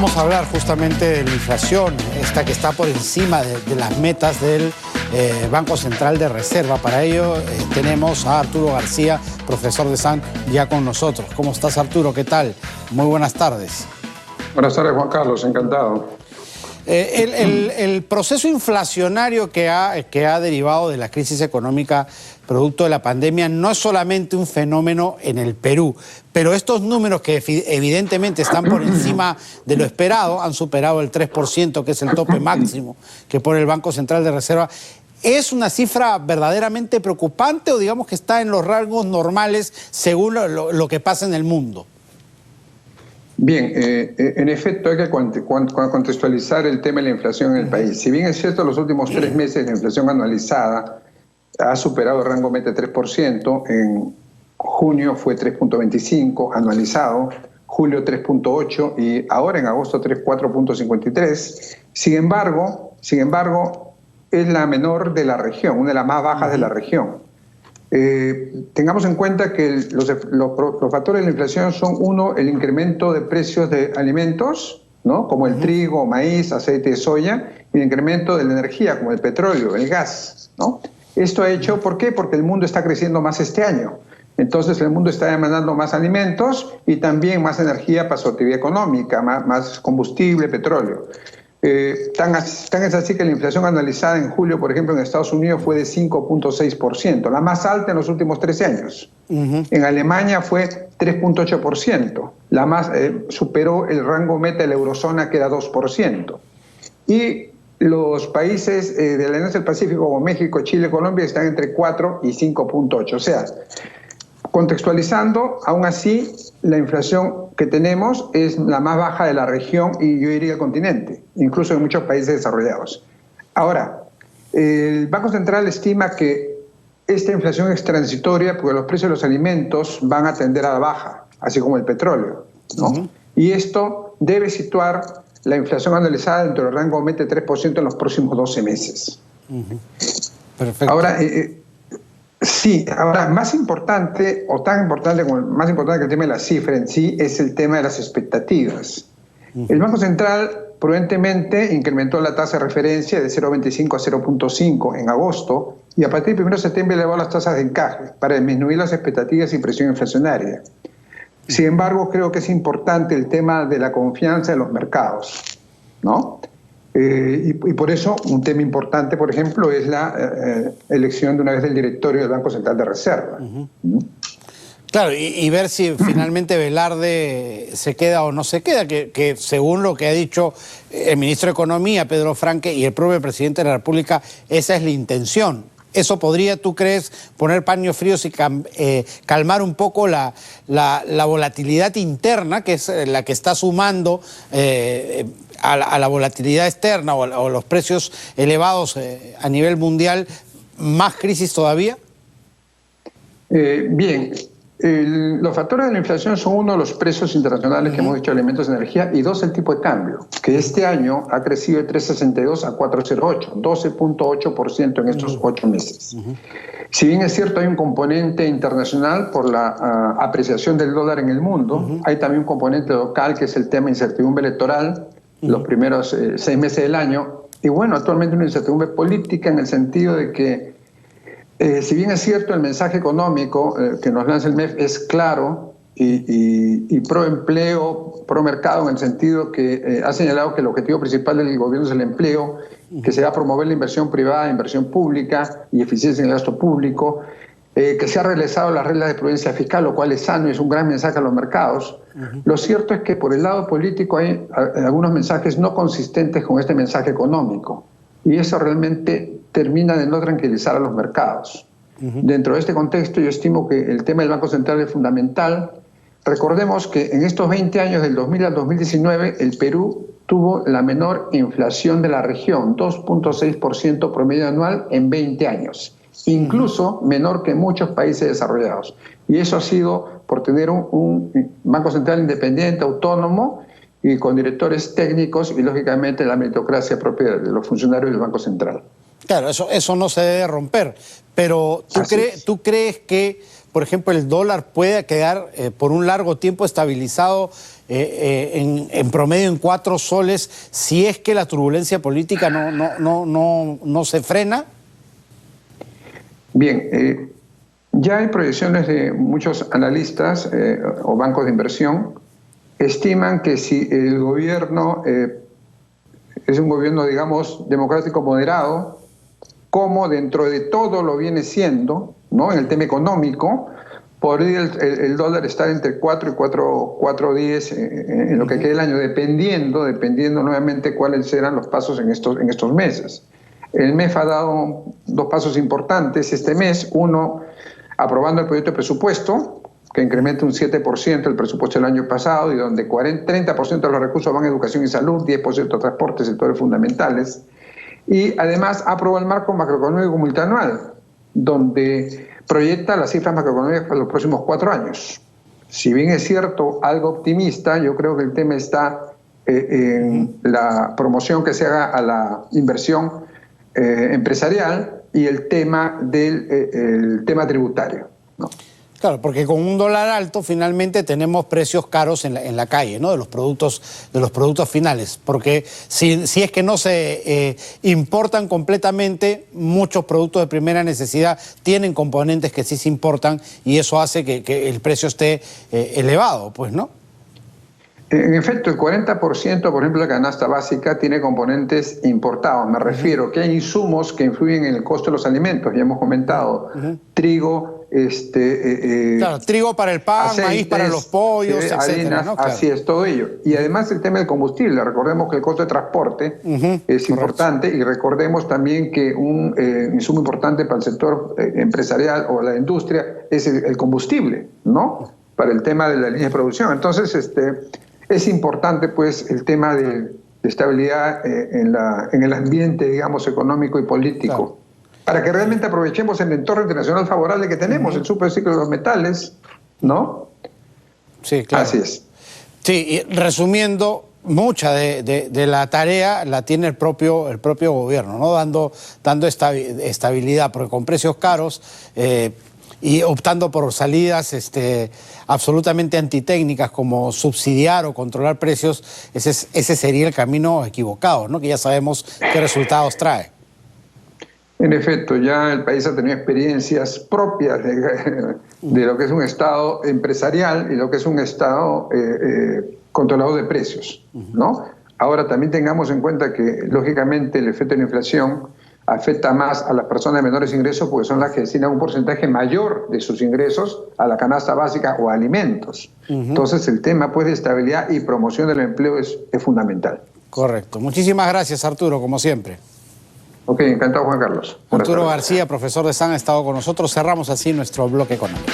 Vamos a hablar justamente de la inflación, esta que está por encima de las metas del Banco Central de Reserva. Para ello tenemos a Arturo García, profesor de SAN, ya con nosotros. ¿Cómo estás, Arturo? ¿Qué tal? Muy buenas tardes. Buenas tardes, Juan Carlos. Encantado. El proceso inflacionario que ha derivado de la crisis económica producto de la pandemia no es solamente un fenómeno en el Perú, pero estos números que evidentemente están por encima de lo esperado, han superado el 3%, que es el tope máximo que pone el Banco Central de Reserva. ¿Es una cifra verdaderamente preocupante o digamos que está en los rangos normales según lo que pasa en el mundo? Bien, en efecto hay que contextualizar el tema de la inflación en el país. Si bien es cierto, los últimos 3 meses la inflación anualizada ha superado el rango meta 3%, en junio fue 3.25 anualizado, julio 3.8 y ahora en agosto 4.53. Sin embargo, es la menor de la región, una de las más bajas de la región. Tengamos en cuenta que los factores de la inflación son, uno, el incremento de precios de alimentos, ¿no?, como el trigo, maíz, aceite de soya, y el incremento de la energía, como el petróleo, el gas, ¿no? Esto ha hecho, ¿por qué? Porque el mundo está creciendo más este año. Entonces el mundo está demandando más alimentos y también más energía para su actividad económica, más combustible, petróleo. Tan es así que la inflación analizada en julio, por ejemplo, en Estados Unidos fue de 5.6%, la más alta en los últimos 13 años. En Alemania fue 3.8%, la más superó el rango meta de la eurozona, que era 2%. Y los países de la Alianza del Pacífico, como México, Chile, Colombia, están entre 4 y 5.8. O sea, contextualizando, aún así, la inflación que tenemos es la más baja de la región y yo diría el continente, incluso en muchos países desarrollados. Ahora, el Banco Central estima que esta inflación es transitoria porque los precios de los alimentos van a tender a la baja, así como el petróleo, ¿no? Y esto debe situar la inflación anualizada dentro del rango meta de 3% en los próximos 12 meses. Perfecto. Ahora, sí, ahora más importante, o tan importante como más importante que el tema de la cifra en sí, es el tema de las expectativas. El Banco Central prudentemente incrementó la tasa de referencia de 0.25 a 0.5 en agosto y a partir del 1 de septiembre elevó las tasas de encaje para disminuir las expectativas y presión inflacionaria. Sin embargo, creo que es importante el tema de la confianza en los mercados, ¿no? Y por eso un tema importante, por ejemplo, es la elección de una vez del directorio del Banco Central de Reserva. Claro, y ver si finalmente Velarde se queda o no se queda, que según lo que ha dicho el ministro de Economía, Pedro Franque, y el propio presidente de la República, esa es la intención. ¿Eso podría, tú crees, poner paños fríos y calmar un poco la volatilidad interna, que es la que está sumando a la volatilidad externa o a los precios elevados a nivel mundial, más crisis todavía? Bien, los factores de la inflación son, uno, los precios internacionales que hemos dicho, alimentos y energía, y dos, el tipo de cambio, que este año ha crecido de 3.62 a 4.08, 12.8% en estos 8 meses. Si bien es cierto, hay un componente internacional por la apreciación del dólar en el mundo, hay también un componente local, que es el tema de incertidumbre electoral, los primeros 6 meses del año, y bueno, actualmente una incertidumbre política en el sentido de que si bien es cierto, el mensaje económico que nos lanza el MEF es claro y pro empleo, pro mercado, en el sentido que ha señalado que el objetivo principal del gobierno es el empleo, que se va a promover la inversión privada, inversión pública y eficiencia en el gasto público, que se ha realizado las reglas de prudencia fiscal, lo cual es sano y es un gran mensaje a los mercados. Lo cierto es que por el lado político hay algunos mensajes no consistentes con este mensaje económico, y eso realmente termina de no tranquilizar a los mercados. Dentro de este contexto, yo estimo que el tema del Banco Central es fundamental. Recordemos que en estos 20 años, del 2000 al 2019, el Perú tuvo la menor inflación de la región, 2.6% promedio anual en 20 años, incluso menor que muchos países desarrollados. Y eso ha sido por tener un Banco Central independiente, autónomo, y con directores técnicos y, lógicamente, la meritocracia propia de los funcionarios del Banco Central. Claro, eso no se debe romper, pero ¿tú crees que por ejemplo, el dólar pueda quedar por un largo tiempo estabilizado en promedio en 4 soles si es que la turbulencia política no se frena? Bien, ya hay proyecciones de muchos analistas o bancos de inversión estiman que si el gobierno es un gobierno, digamos, democrático moderado, como dentro de todo lo viene siendo, ¿no? En el tema económico, podría el dólar estar entre 4 y 4.10 en lo que quede el año, dependiendo nuevamente cuáles serán los pasos en estos meses. El MEF ha dado 2 pasos importantes este mes. Uno, aprobando el proyecto de presupuesto, que incrementa un 7% el presupuesto del año pasado y donde 30% de los recursos van a educación y salud, 10% a transporte, sectores fundamentales. Y además aprobó el marco macroeconómico multianual, donde proyecta las cifras macroeconómicas para los próximos 4 años. Si bien es cierto, algo optimista, yo creo que el tema está en la promoción que se haga a la inversión empresarial y el tema el tema tributario, ¿no? Claro, porque con un dólar alto finalmente tenemos precios caros en la calle, ¿no? De los productos finales, porque si es que no se importan completamente, muchos productos de primera necesidad tienen componentes que sí se importan y eso hace que el precio esté elevado, pues, ¿no? En efecto, el 40%, por ejemplo, de la canasta básica tiene componentes importados. Me refiero que hay insumos que influyen en el costo de los alimentos. Ya hemos comentado, trigo, claro, trigo para el pan, aceites, maíz para los pollos, etcétera, harinas, ¿no? Claro. Así es, todo ello. Y además el tema del combustible. Recordemos que el costo de transporte es importante y recordemos también que un insumo importante para el sector empresarial o la industria es el combustible, ¿no? Para el tema de la línea de producción. Entonces, es importante, pues, el tema de estabilidad en el ambiente, digamos, económico y político. Claro. Para que realmente aprovechemos el entorno internacional favorable que tenemos, el superciclo de los metales, ¿no? Sí, claro. Así es. Sí, y resumiendo, mucha de la tarea la tiene el propio gobierno, ¿no? Dando estabilidad, porque con precios caros y optando por salidas absolutamente antitécnicas como subsidiar o controlar precios, ese sería el camino equivocado, ¿no? Que ya sabemos qué resultados trae. En efecto, ya el país ha tenido experiencias propias de lo que es un Estado empresarial y lo que es un Estado controlador de precios, ¿no? Ahora también tengamos en cuenta que, lógicamente, el efecto de la inflación afecta más a las personas de menores ingresos porque son las que destinan un porcentaje mayor de sus ingresos a la canasta básica o a alimentos. Entonces, el tema, pues, de estabilidad y promoción del empleo es fundamental. Correcto. Muchísimas gracias, Arturo, como siempre. Ok, encantado, Juan Carlos. Arturo García, profesor de SAN, ha estado con nosotros. Cerramos así nuestro bloque económico.